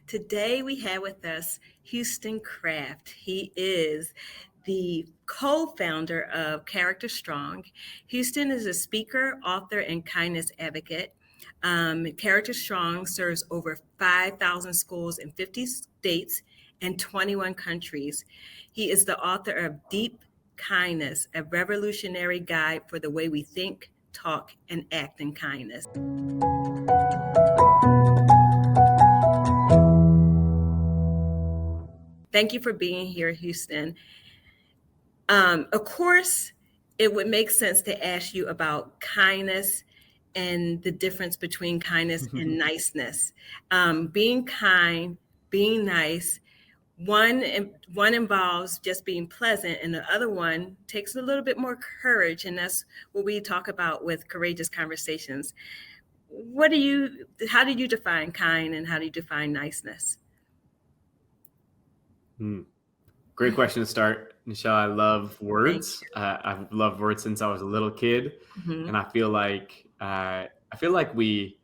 Today we have with us Houston Kraft. He is the co-founder of CharacterStrong. Houston is a speaker, author, and kindness advocate. CharacterStrong serves over 5,000 schools in 50 states and 21 countries. He is the author of Deep Kindness, a revolutionary guide for the way we think, talk, and act in kindness. Thank you for being here, Houston. Of course, it would make sense to ask you about kindness and the difference between kindness and niceness. Being kind, being nice, one involves just being pleasant, and the other one takes a little bit more courage, and that's what we talk about with Courageous Conversations. How do you define kind, and how do you define niceness? Great question to start, Nichelle. I love words. I've loved words since I was a little kid, and I feel like we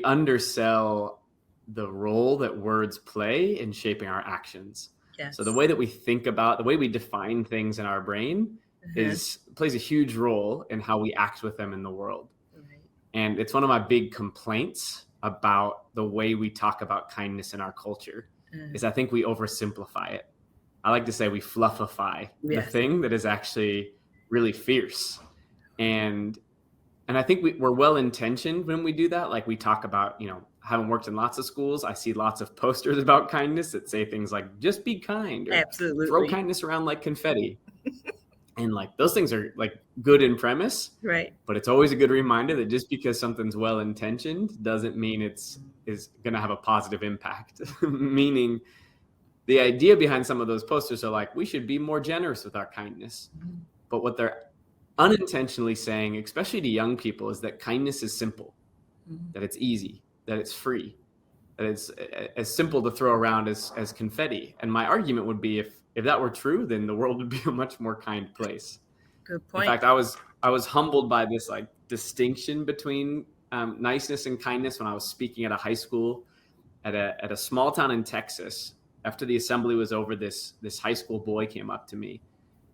undersell the role that words play in shaping our actions. Yes. So the way that we think about, the way we define things in our brain plays a huge role in how we act with them in the world. Right. And it's one of my big complaints about the way we talk about kindness in our culture is I think we oversimplify it. I like to say we fluffify the thing that is actually really fierce. And I think we're well-intentioned when we do that. Like we talk about, having worked in lots of schools, I see lots of posters about kindness that say things like, just be kind, or throw kindness around like confetti. And like those things are like good in premise, right? But it's always a good reminder that just because something's well-intentioned doesn't mean is going to have a positive impact. Meaning the idea behind some of those posters are like, we should be more generous with our kindness. But what they're unintentionally saying, especially to young people, is that kindness is simple, that it's easy, that it's free, that it's as simple to throw around as confetti. And my argument would be if that were true, then the world would be a much more kind place. Good point. In fact, I was humbled by this like distinction between niceness and kindness when I was speaking at a high school at a small town in Texas. After the assembly was over, this high school boy came up to me,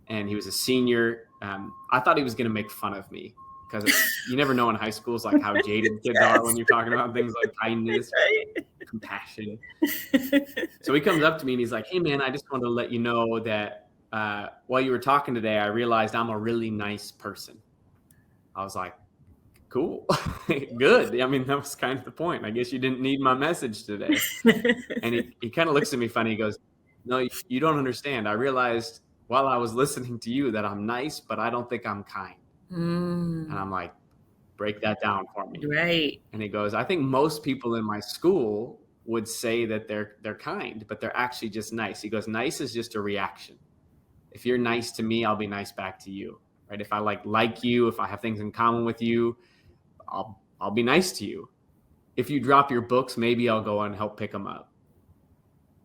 and he was a senior. I thought he was going to make fun of me because you never know in high schools like how jaded kids are when you're talking about things like kindness, compassion. So he comes up to me and he's like, "Hey man, I just wanted to let you know that while you were talking today, I realized I'm a really nice person." I was like, cool. Good. I mean, that was kind of the point. I guess you didn't need my message today. And he kind of looks at me funny. He goes, "No, you don't understand. I realized while I was listening to you that I'm nice, but I don't think I'm kind." And I'm like, break that down for me. Right. And he goes, "I think most people in my school would say that they're kind, but they're actually just nice." He goes, "Nice is just a reaction. If you're nice to me, I'll be nice back to you. Right? If I like you, if I have things in common with you, I'll be nice to you. If you drop your books, maybe I'll go and help pick them up."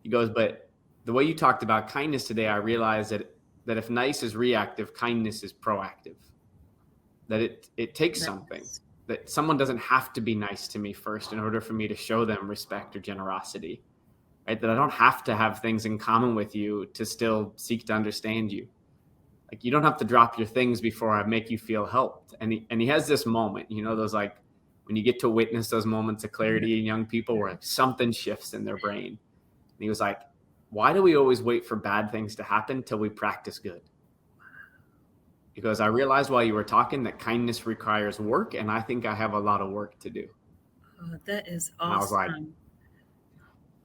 He goes, "But the way you talked about kindness today, I realized that if nice is reactive, kindness is proactive. That it takes something. That someone doesn't have to be nice to me first in order for me to show them respect or generosity. Right? That I don't have to have things in common with you to still seek to understand you. Like you don't have to drop your things before I make you feel helped." And he has this moment, those like when you get to witness those moments of clarity in young people where like something shifts in their brain. And he was like, "Why do we always wait for bad things to happen till we practice good?" He goes, "I realized while you were talking that kindness requires work, and I think I have a lot of work to do." Oh, that is awesome. And I was like,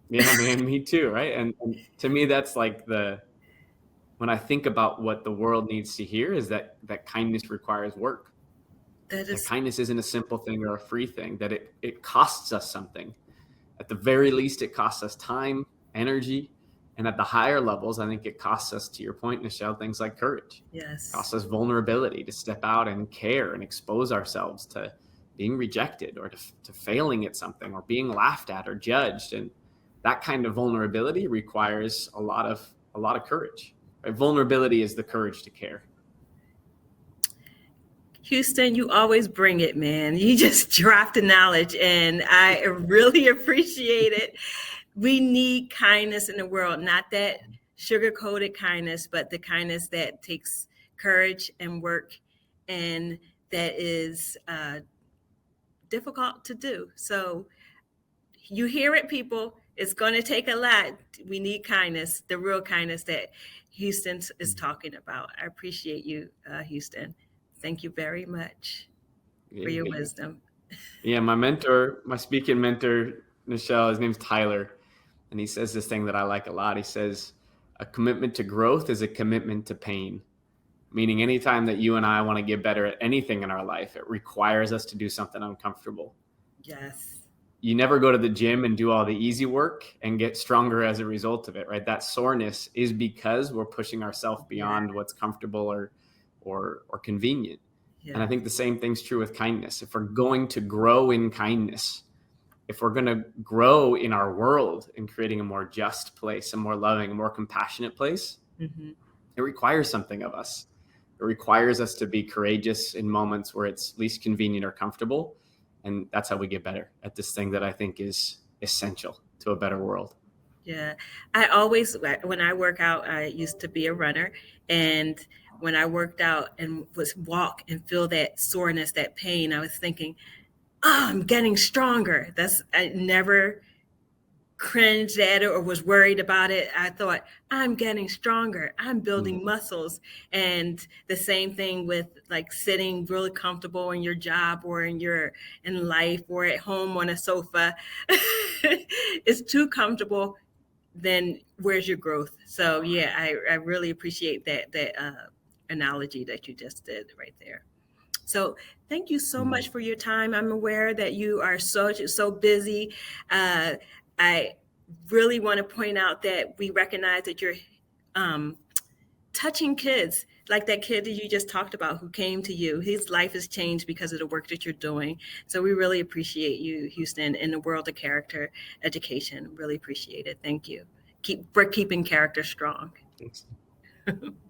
yeah, man, me too, right? And to me, that's like when I think about what the world needs to hear is that kindness requires work. That kindness isn't a simple thing or a free thing, that it costs us something. At the very least, it costs us time, energy, and at the higher levels, I think it costs us, to your point, Nichelle, things like courage. Yes. It costs us vulnerability to step out and care and expose ourselves to being rejected or to failing at something or being laughed at or judged. And that kind of vulnerability requires a lot of courage. Vulnerability is the courage to care. Houston, you always bring it, man. You just drop the knowledge, and I really appreciate it. we need kindness in the world, not that sugar-coated kindness, but the kindness that takes courage and work, and that is difficult to do. So you hear it, people. It's going to take a lot. We need kindness, the real kindness that Houston is talking about. I appreciate you, Houston. Thank you very much for your wisdom. Yeah, my speaking mentor, Nichelle, his name's Tyler. And he says this thing that I like a lot. He says, a commitment to growth is a commitment to pain. Meaning anytime that you and I want to get better at anything in our life, it requires us to do something uncomfortable. Yes. You never go to the gym and do all the easy work and get stronger as a result of it, right? That soreness is because we're pushing ourselves beyond what's comfortable or convenient. Yeah. And I think the same thing's true with kindness. If we're going to grow in kindness, if we're going to grow in our world in creating a more just place, a more loving, a more compassionate place, it requires something of us. It requires us to be courageous in moments where it's least convenient or comfortable. And that's how we get better at this thing that I think is essential to a better world. Yeah. I always, when I work out, I used to be a runner. And when I worked out and was walk and feel that soreness, that pain, I was thinking, oh, I'm getting stronger. I never cringed at it or was worried about it. I thought, I'm getting stronger. I'm building muscles. And the same thing with like sitting really comfortable in your job or in life or at home on a sofa. It's too comfortable. Then where's your growth? So yeah, I really appreciate that analogy that you just did right there. So thank you so much for your time. I'm aware that you are so busy. I really want to point out that we recognize that you're touching kids, like that kid that you just talked about who came to you. His life has changed because of the work that you're doing. So we really appreciate you, Houston, in the world of character education. Really appreciate it. Thank you. Keep keeping character strong. Thanks.